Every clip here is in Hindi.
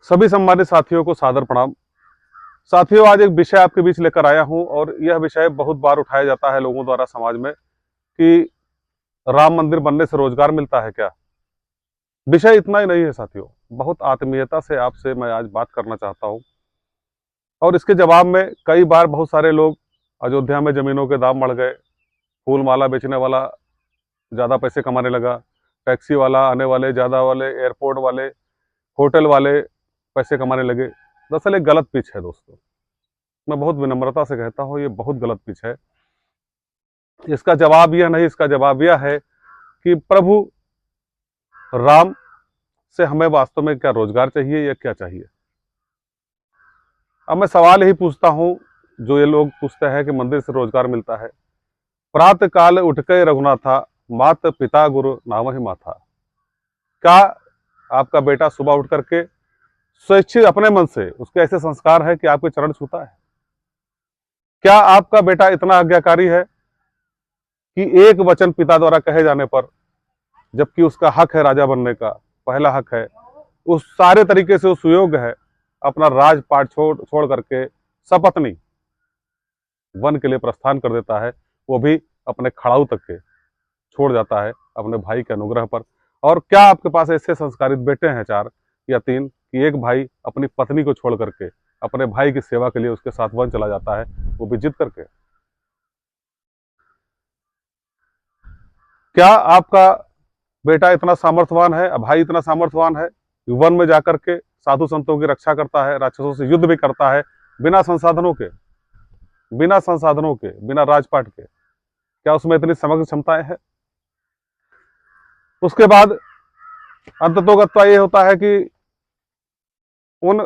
सभी सम्मानित साथियों को सादर प्रणाम। साथियों, आज एक विषय आपके बीच लेकर आया हूं और यह विषय बहुत बार उठाया जाता है लोगों द्वारा समाज में कि राम मंदिर बनने से रोजगार मिलता है क्या। विषय इतना ही नहीं है साथियों, बहुत आत्मीयता से आपसे मैं आज बात करना चाहता हूं और इसके जवाब में कई बार बहुत सारे लोग अयोध्या में जमीनों के दाम बढ़ गए, फूल माला बेचने वाला ज्यादा पैसे कमाने लगा, टैक्सी वाला आने वाले ज्यादा वाले, एयरपोर्ट वाले, होटल वाले पैसे कमाने लगे। दरअसल एक गलत पिच है दोस्तों, मैं बहुत विनम्रता से कहता हूँ ये बहुत गलत पिच है। इसका जवाब यह नहीं, इसका जवाब यह है कि प्रभु राम से हमें वास्तव में क्या रोजगार चाहिए या क्या चाहिए। अब मैं सवाल यही पूछता हूं जो ये लोग पूछते हैं कि मंदिर से रोजगार मिलता है। प्रातः काल उठ के रघुनाथा, मात पिता गुरु नाम ही माथा। क्या आपका बेटा सुबह उठ करके स्वेच्छित अपने मन से, उसके ऐसे संस्कार है कि आपके चरण छूता है? क्या आपका बेटा इतना आज्ञाकारी है कि एक वचन पिता द्वारा कहे जाने पर, जबकि उसका हक है राजा बनने का, पहला हक है, उस सारे तरीके से वो सुयोग्य है, अपना राजपाट छोड़ छोड़ करके सपत्नी वन के लिए प्रस्थान कर देता है, वो भी अपने खड़ाऊ तक के छोड़ जाता है अपने भाई के अनुग्रह पर। और क्या आपके पास ऐसे संस्कारित बेटे हैं 4 या 3 कि एक भाई अपनी पत्नी को छोड़ करके अपने भाई की सेवा के लिए उसके साथ वन चला जाता है, वो भी जिद करके? क्या आपका बेटा इतना सामर्थ्यवान है, भाई इतना सामर्थ्यवान है कि वन में जाकर के साधु संतों की रक्षा करता है, राक्षसों से युद्ध भी करता है, बिना संसाधनों के, बिना राजपाट के? क्या उसमें इतनी समग्र क्षमताएं हैं? उसके बाद अंततोगत्वा ये होता है कि उन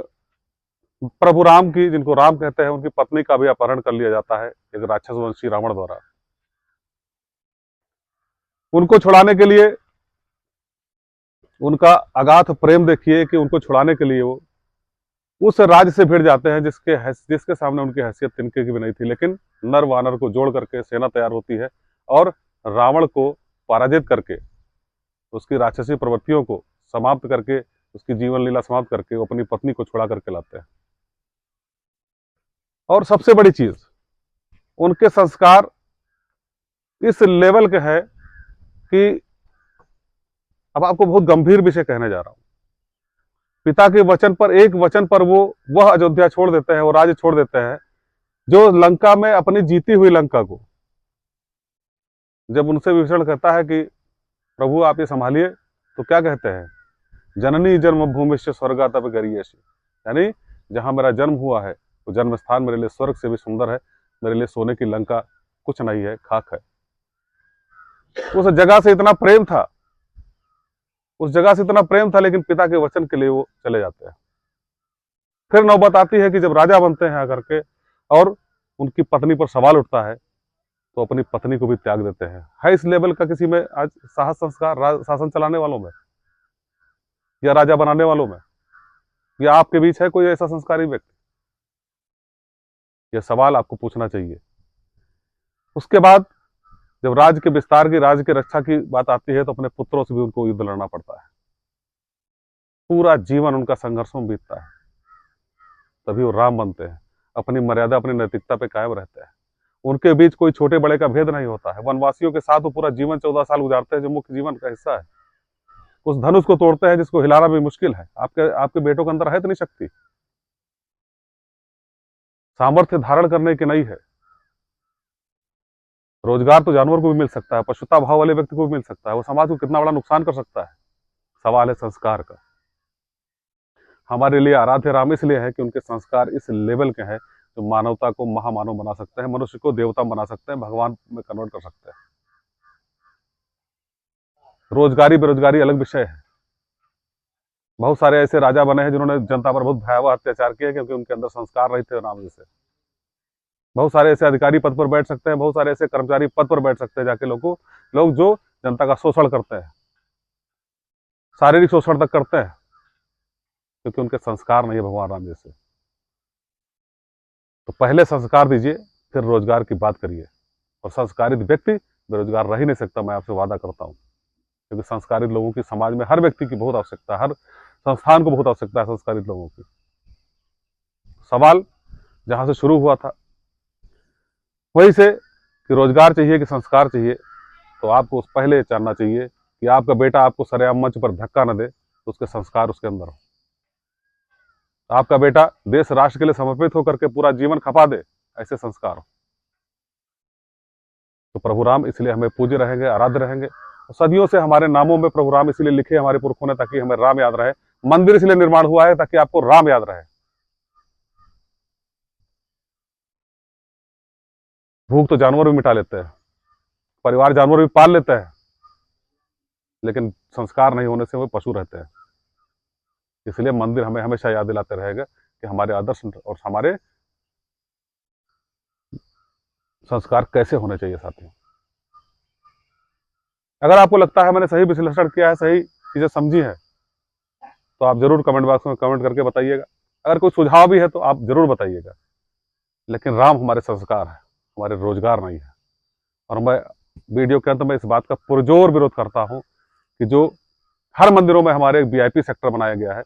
प्रभु राम की, जिनको राम कहते हैं, उनकी पत्नी का भी अपहरण कर लिया जाता है एक राक्षस वंशी रावण द्वारा। उनको छुड़ाने के लिए, उनका अगाध प्रेम देखिए कि उनको छुड़ाने के लिए वो उस राज्य से भिड़ जाते हैं जिसके सामने उनकी हैसियत तिनके की भी नहीं थी। लेकिन नर वानर को जोड़ करके सेना तैयार होती है और रावण को पराजित करके, उसकी राक्षसी प्रवृत्तियों को समाप्त करके, उसकी जीवन लीला समाप्त करके वो अपनी पत्नी को छुड़ा करके लाते हैं। और सबसे बड़ी चीज, उनके संस्कार इस लेवल के है कि अब आपको बहुत गंभीर विषय कहने जा रहा हूं। पिता के वचन पर, एक वचन पर वो वह अयोध्या छोड़ देते हैं, वो राज्य छोड़ देते हैं जो लंका में, अपनी जीती हुई लंका को, जब उनसे विभीषण कहता है कि प्रभु आप ये संभालिए, तो क्या कहते हैं? जननी जन्मभूमि से स्वर्गातप गरियसि। यानी जहां मेरा जन्म हुआ है वो जन्म स्थान मेरे लिए स्वर्ग से भी सुंदर है, मेरे लिए सोने की लंका कुछ नहीं है, खाक है। उस जगह से इतना प्रेम था, उस जगह से इतना प्रेम था, लेकिन पिता के वचन के लिए वो चले जाते हैं। फिर नौबत आती है कि जब राजा बनते हैं आकर के और उनकी पत्नी पर सवाल उठता है, तो अपनी पत्नी को भी त्याग देते हैं। है इस लेवल का किसी में आज साहस संस्कार शासन चलाने वालों में या राजा बनाने वालों में? या आपके बीच है कोई ऐसा संस्कारी व्यक्ति? यह सवाल आपको पूछना चाहिए। उसके बाद जब राज्य के विस्तार की, राज्य की रक्षा की बात आती है, तो अपने पुत्रों से भी उनको युद्ध लड़ना पड़ता है। पूरा जीवन उनका संघर्षों में बीतता है, तभी वो राम बनते हैं। अपनी मर्यादा, अपनी नैतिकता पे कायम रहते हैं। उनके बीच कोई छोटे बड़े का भेद नहीं होता है। वनवासियों के साथ वो पूरा जीवन 14 साल गुजारते हैं, जो मुख्य जीवन का हिस्सा है। उस धनुष को तोड़ते हैं जिसको हिलाना भी मुश्किल है। आपके आपके बेटों के अंदर है इतनी शक्ति, सामर्थ्य धारण करने की नहीं है। रोजगार तो जानवर को भी मिल सकता है, पशुता भाव वाले व्यक्ति को भी मिल सकता है, वो समाज को कितना बड़ा नुकसान कर सकता है। सवाल है संस्कार का। हमारे लिए आराध्य राम इसलिए है कि उनके संस्कार इस लेवल के हैं जो मानवता को महामानव बना सकते हैं, मनुष्य को देवता बना सकते हैं, भगवान में कन्वर्ट कर सकते हैं। रोजगारी बेरोजगारी अलग विषय है। बहुत सारे ऐसे राजा बने हैं जिन्होंने जनता पर बहुत भयावह अत्याचार किए क्योंकि उनके अंदर संस्कार नहीं थे राम जैसे। बहुत सारे ऐसे अधिकारी पद पर बैठ सकते हैं, बहुत सारे ऐसे कर्मचारी पद पर बैठ सकते हैं जाके लोग जो जनता का शोषण करते हैं, शारीरिक शोषण तक करते हैं, क्योंकि उनके संस्कार नहीं है भगवान राम जैसे। तो पहले संस्कार दीजिए, फिर रोजगार की बात करिए। और संस्कारित व्यक्ति बेरोजगार रह ही नहीं सकता, मैं आपसे वादा करता हूं, क्योंकि संस्कारित लोगों की समाज में हर व्यक्ति की बहुत आवश्यकता है। हर संस्थान को बहुत आवश्यकता है संस्कारित लोगों की। सवाल जहां से शुरू हुआ था वहीं से कि रोजगार चाहिए कि संस्कार चाहिए, तो आपको पहले जानना चाहिए कि आपका बेटा आपको सरेआम मंच पर धक्का न दे तो उसके संस्कार उसके अंदर हो। आपका बेटा देश राष्ट्र के लिए समर्पित होकर के पूरा जीवन खपा दे, ऐसे संस्कार हो। तो प्रभु राम इसलिए हमें पूज्य रहेंगे, आराध्य रहेंगे। सदियों से हमारे नामों में प्रभु राम इसलिए लिखे हमारे पुरखों ने ताकि हमें राम याद रहे। मंदिर इसलिए निर्माण हुआ है ताकि आपको राम याद रहे। भूख तो जानवर भी मिटा लेते हैं, परिवार जानवर भी पाल लेते हैं, लेकिन संस्कार नहीं होने से वो पशु रहते हैं। इसलिए मंदिर हमें हमेशा याद दिलाते रहेगा कि हमारे आदर्श और हमारे संस्कार कैसे होने चाहिए। साथियों, अगर आपको लगता है मैंने सही विश्लेषण किया है, सही चीजें समझी है, तो आप जरूर कमेंट बॉक्स में कमेंट करके बताइएगा। अगर कोई सुझाव भी है तो आप जरूर बताइएगा। लेकिन राम हमारे संस्कार है, हमारे रोजगार नहीं है। और मैं वीडियो के अंत में इस बात का पुरजोर विरोध करता हूं कि जो हर मंदिरों में हमारे वीआईपी सेक्टर बनाया गया है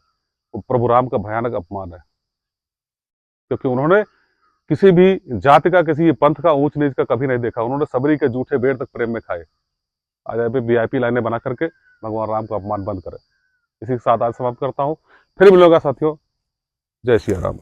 वो प्रभु राम का भयानक अपमान है। क्योंकि उन्होंने किसी भी जाति का, किसी पंथ का ऊंच नीच का कभी नहीं देखा। उन्होंने सबरी के जूठे बेर तक प्रेम में खाए। आज आप वीआईपी लाइनें बना करके भगवान राम का अपमान बंद करें। इसी के साथ आज समाप्त करता हूं। फिर मिलूंगा साथियों। जय श्री राम।